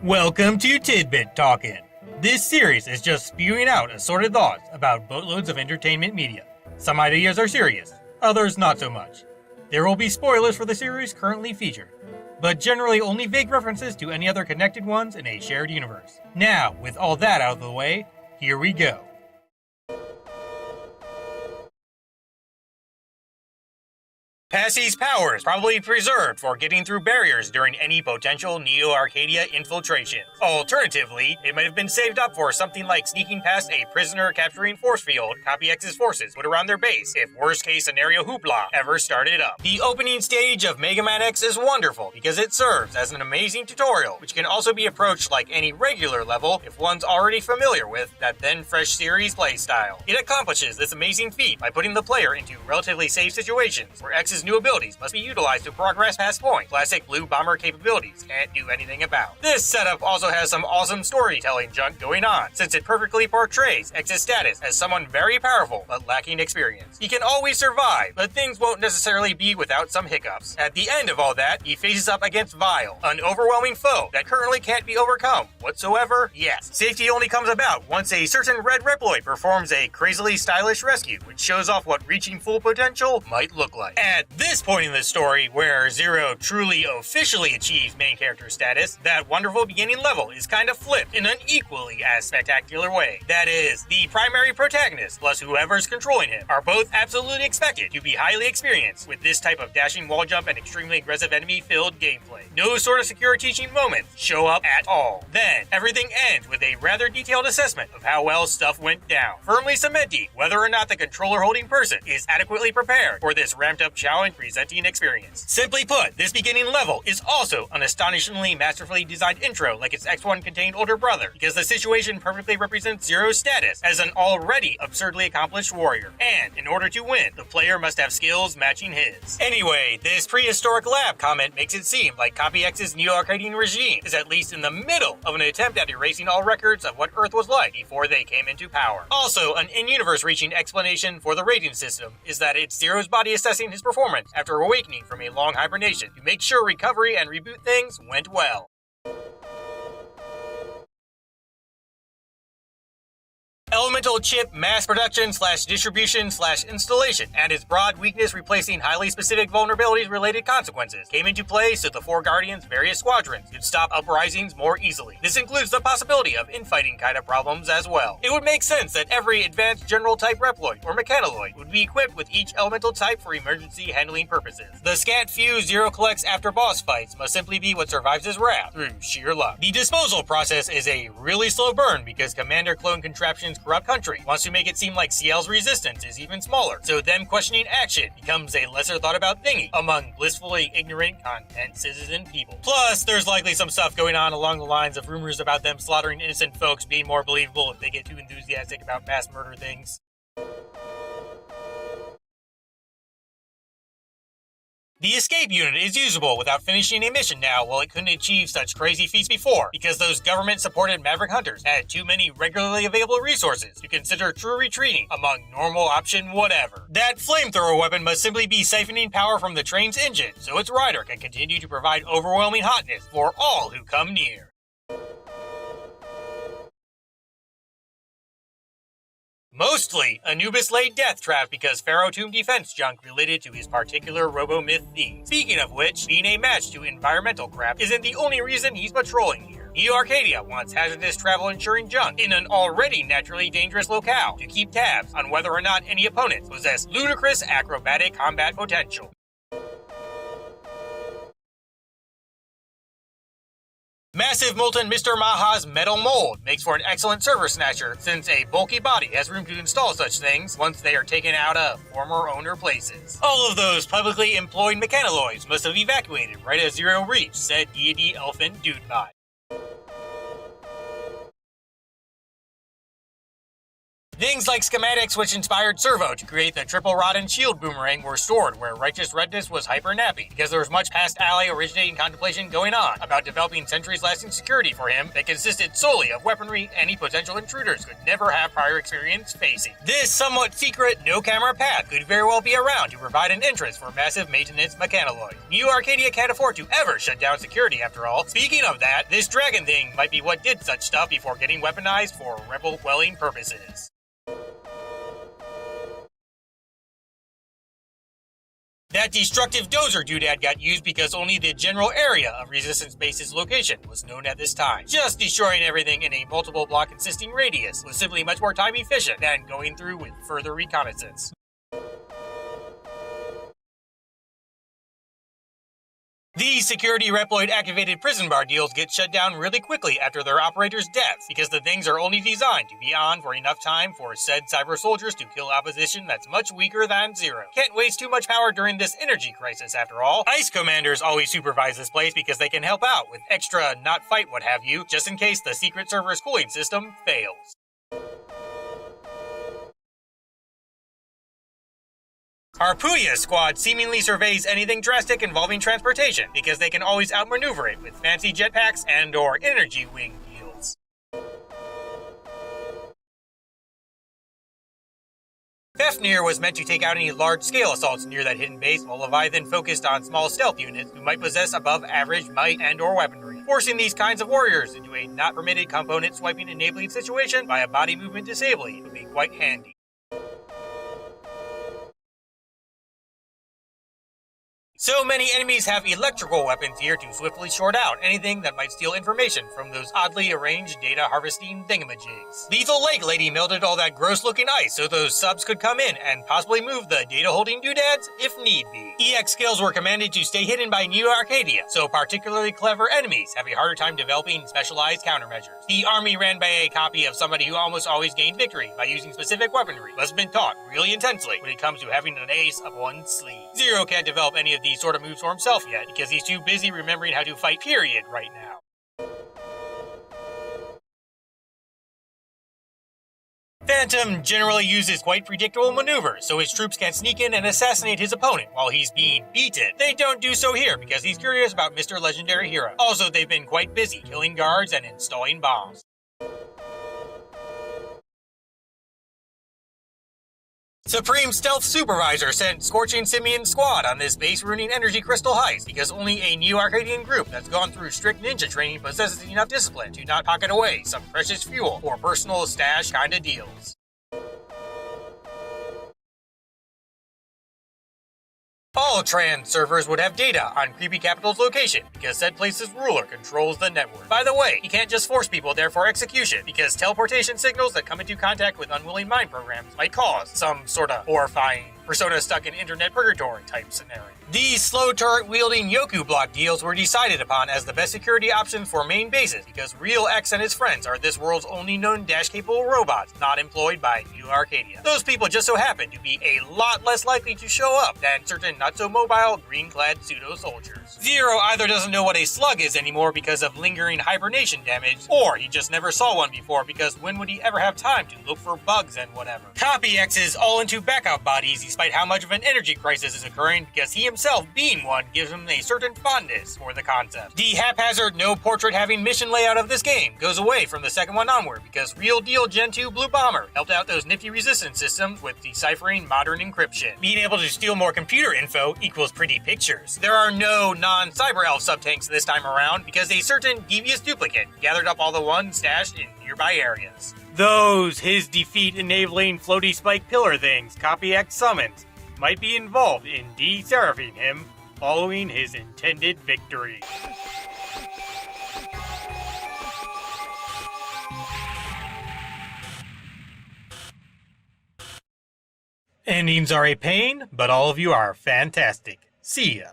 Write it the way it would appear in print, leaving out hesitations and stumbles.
Welcome to Tidbit Talkin. This series is just spewing out assorted thoughts about boatloads of entertainment media. Some ideas are serious, others not so much. There will be spoilers for the series currently featured, but generally only vague references to any other connected ones in a shared universe. Now, with all that out of the way, here we go. Passie's power is probably preserved for getting through barriers during any potential Neo Arcadia infiltration. Alternatively, it might have been saved up for something like sneaking past a prisoner capturing force field Copy X's forces put around their base if worst case scenario hoopla ever started up. The opening stage of Mega Man X is wonderful because it serves as an amazing tutorial, which can also be approached like any regular level if one's already familiar with that then fresh series playstyle. It accomplishes this amazing feat by putting the player into relatively safe situations where X's new abilities must be utilized to progress past points classic Blue Bomber capabilities can't do anything about. This setup also has some awesome storytelling junk going on, since it perfectly portrays X's status as someone very powerful but lacking experience. He can always survive, but things won't necessarily be without some hiccups. At the end of all that, he faces up against Vile, an overwhelming foe that currently can't be overcome whatsoever. Yes, safety only comes about once a certain red Reploid performs a crazily stylish rescue, which shows off what reaching full potential might look like. At this point in the story, where Zero truly officially achieves main character status, that wonderful beginning level is kind of flipped in an equally as spectacular way. That is, the primary protagonist, plus whoever's controlling him, are both absolutely expected to be highly experienced with this type of dashing wall jump and extremely aggressive enemy-filled gameplay. No sort of secure teaching moments show up at all. Then, everything ends with a rather detailed assessment of how well stuff went down, firmly cementing whether or not the controller-holding person is adequately prepared for this ramped-up challenge presenting experience. Simply put, this beginning level is also an astonishingly masterfully designed intro like its X1 contained older brother, because the situation perfectly represents Zero's status as an already absurdly accomplished warrior, and in order to win, the player must have skills matching his. Anyway, this prehistoric lab comment makes it seem like Copy X's Neo-Arcadian regime is at least in the middle of an attempt at erasing all records of what Earth was like before they came into power. Also, an in-universe reaching explanation for the rating system is that it's Zero's body assessing his performance after awakening from a long hibernation to make sure recovery and reboot things went well. Elemental chip mass production / distribution / installation and its broad weakness replacing highly specific vulnerabilities related consequences came into play so the Four Guardians' various squadrons could stop uprisings more easily. This includes the possibility of infighting kind of problems as well. It would make sense that every advanced general type Reploid or Mechanoid would be equipped with each elemental type for emergency handling purposes. The scant few Zero collects after boss fights must simply be what survives his wrath through sheer luck. The disposal process is a really slow burn because Commander Clone Contraption's corrupt country wants to make it seem like CL's resistance is even smaller, so them questioning action becomes a lesser thought about thingy among blissfully ignorant content citizen people. Plus, there's likely some stuff going on along the lines of rumors about them slaughtering innocent folks being more believable if they get too enthusiastic about mass murder things. The escape unit is usable without finishing a mission now, while it couldn't achieve such crazy feats before, because those government-supported Maverick Hunters had too many regularly available resources to consider true retreating among normal option whatever. That flamethrower weapon must simply be siphoning power from the train's engine, so its rider can continue to provide overwhelming hotness for all who come near. Mostly, Anubis laid death trap because Pharaoh Tomb defense junk related to his particular robo-myth theme. Speaking of which, being a match to environmental crap isn't the only reason he's patrolling here. Neo Arcadia wants hazardous travel ensuring junk in an already naturally dangerous locale to keep tabs on whether or not any opponents possess ludicrous acrobatic combat potential. Massive Molten Mr. Maha's metal mold makes for an excellent server snatcher, since a bulky body has room to install such things once they are taken out of former owner places. All of those publicly employed mechanoids must have evacuated right as Zero reached said deity elephant dudebot. Things like schematics which inspired Servo to create the triple rod and shield boomerang were stored where Righteous Redness was hyper-nappy, because there was much past ally originating contemplation going on about developing centuries-lasting security for him that consisted solely of weaponry any potential intruders could never have prior experience facing. This somewhat secret, no-camera path could very well be around to provide an entrance for massive maintenance mechanaloid. New Arcadia can't afford to ever shut down security after all. Speaking of that, this dragon thing might be what did such stuff before getting weaponized for rebel-quelling purposes. That destructive dozer doodad got used because only the general area of Resistance Base's location was known at this time. Just destroying everything in a multiple block consisting radius was simply much more time efficient than going through with further reconnaissance. These security Reploid activated prison bar deals get shut down really quickly after their operator's death, because the things are only designed to be on for enough time for said cyber soldiers to kill opposition that's much weaker than zero. Can't waste too much power during this energy crisis after all. ICE commanders always supervise this place because they can help out with extra not fight what have you, just in case the secret server's cooling system fails. Our Puya squad seemingly surveys anything drastic involving transportation, because they can always outmaneuver it with fancy jetpacks and/or energy wing deals. Fafnir was meant to take out any large-scale assaults near that hidden base, while Leviathan focused on small stealth units who might possess above-average might and/or weaponry. Forcing these kinds of warriors into a not-permitted component swiping enabling situation by a body movement disabling would be quite handy. So many enemies have electrical weapons here to swiftly short out anything that might steal information from those oddly arranged data harvesting thingamajigs. Lethal Lake Lady melted all that gross looking ice so those subs could come in and possibly move the data holding doodads if need be. EX skills were commanded to stay hidden by New Arcadia, so particularly clever enemies have a harder time developing specialized countermeasures. The army ran by a copy of somebody who almost always gained victory by using specific weaponry, but has been taught really intensely when it comes to having an ace up one's sleeve. Zero can't develop any of these sort of moves for himself yet, because he's too busy remembering how to fight period right now. Phantom generally uses quite predictable maneuvers, so his troops can sneak in and assassinate his opponent while he's being beaten. They don't do so here because he's curious about Mr. Legendary Hero. Also, they've been quite busy killing guards and installing bombs. Supreme Stealth Supervisor sent Scorching Simian Squad on this base ruining energy crystal heist because only a New Arcadian group that's gone through strict ninja training possesses enough discipline to not pocket away some precious fuel or personal stash kinda deals. All trans servers would have data on Creepy Capital's location, because said place's ruler controls the network. By the way, he can't just force people there for execution, because teleportation signals that come into contact with unwilling mind programs might cause some sorta horrifying Persona stuck in internet purgatory type scenario. These slow turret wielding Yoku block deals were decided upon as the best security options for main bases because Real X and his friends are this world's only known dash capable robots not employed by New Arcadia. Those people just so happen to be a lot less likely to show up than certain not so mobile green clad pseudo soldiers. Zero either doesn't know what a slug is anymore because of lingering hibernation damage, or he just never saw one before because when would he ever have time to look for bugs and whatever. Copy X is all into backup bodies despite how much of an energy crisis is occurring because he himself being one gives him a certain fondness for the concept. The haphazard no portrait having mission layout of this game goes away from the second one onward because Real Deal Gen 2 Blue Bomber helped out those nifty resistance systems with deciphering modern encryption. Being able to steal more computer info equals pretty pictures. There are no non-cyber elf sub-tanks this time around because a certain devious duplicate gathered up all the ones stashed in nearby areas. Those his defeat enabling floaty spike pillar things Copy X summons might be involved in de-seraphing him following his intended victory. Endings are a pain, but all of you are fantastic. See ya.